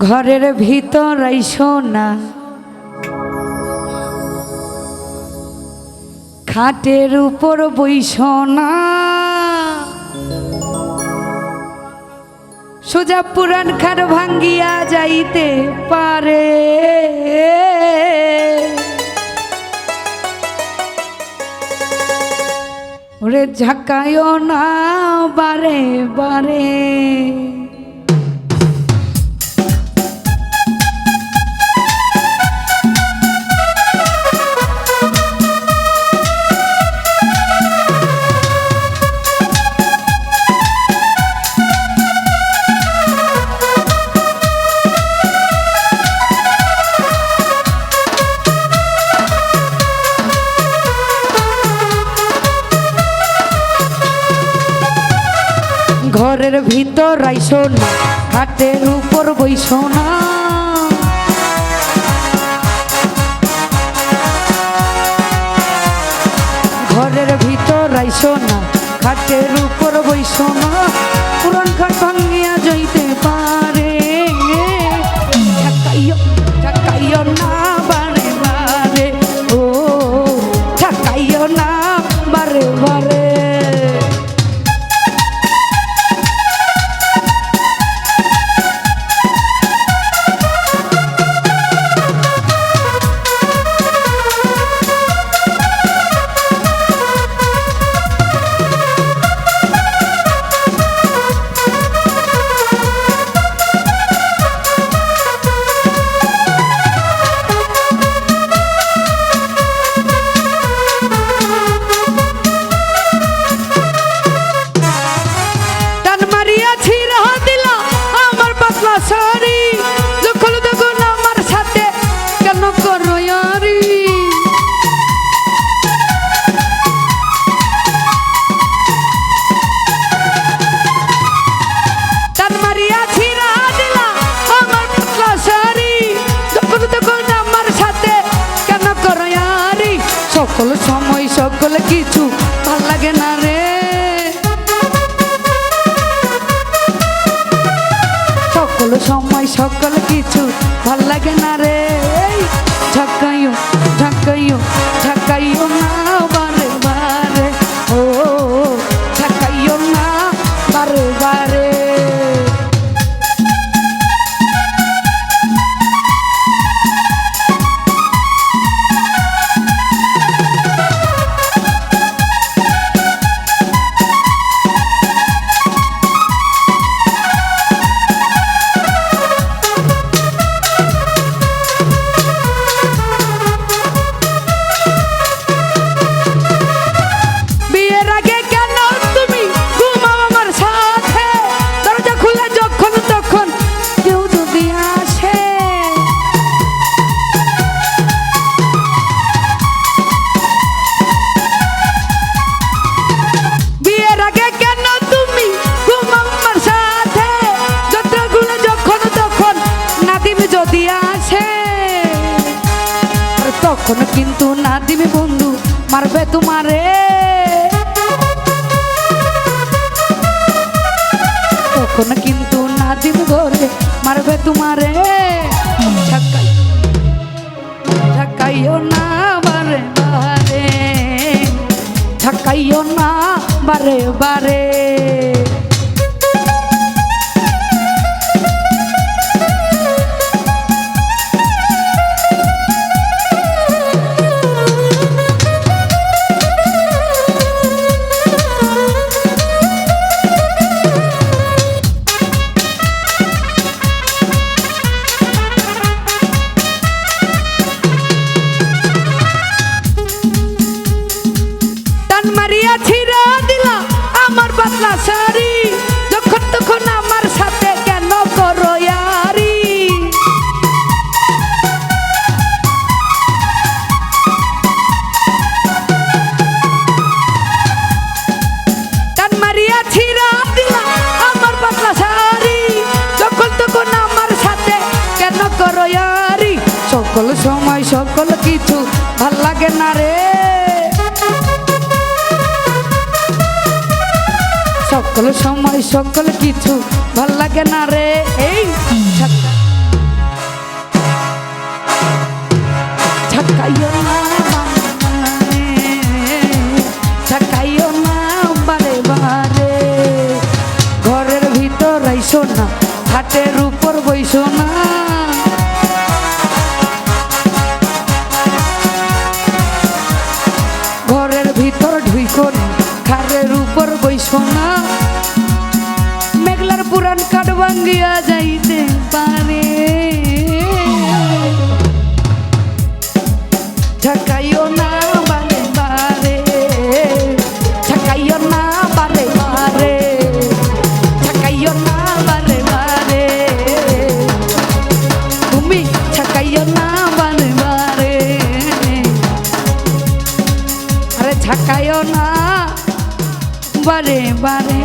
ঘরের ভিতর আইসো না, খাটের উপর বইসো না, সোজা পুরান খাট ভাঙ্গিয়া যাইতে পারে। ওরে ঝাঁকায়ও না বারে বারে। ঘরের ভিতর আইসো না, খাটের উপর বইসো না, ঘরের ভিতর আইসো না, খাটের উপর বইসো না, পুরান খাট ভাঙ্গিয়া যাইতে পারে। ঝাঁকাইও ঝাঁকাইও না বারে বারে, ও ঝাঁকাইও না বারে বারে। সকল সময় সকল কিছু ভাল লাগে না রে, সকল সময় সকল কিছু ভাল লাগে না রে। ঝাঁকাইও ঝাঁকাইও ঝাঁকাইও না বারে বারে, ও ঝাঁকাইও না বারে বারে। তখন কিন্তু না দিবি বন্ধু মারবে তোমারে, তখন কিন্তু না দিবি ঘরে মারবে তোমারে। ঝাঁকাইও না বারে বারে, ঝাঁকাইও না বারে বারে। ছিড়া দিলা আমার পাতলা শাড়ি, যখন তখন আমার সাথে কেন করো ইয়ারি। টান মারিয়া ছিড়া দিলা আমার পাতলা শাড়ি, যখন তখন আমার সাথে কেন করো ইয়ারি। সকল সময় সকল কিছু ভাল লাগে না রে, সকল সময় সকল কিছু ভাল লাগে না রে। এই ঝাঁকাইও না বারে ঝাঁকাইও না বারে বারে ঘরের ভিতর আইসো না খাটের উপর বইসো না ঘরের ভিতর ঢুইকো না খাটের উপর বইসো না মেঘলার পুরান কাঠ ভাঙ্গিয়া যাইতে পারে ঝাঁকাইও না বারে বারে ঝাঁকাইও না বারে বারে ঝাঁকাইও না বারে বারে তুমি ঝাঁকাইও না বারে বারে আরে ঝাঁকাইও না বারে বারে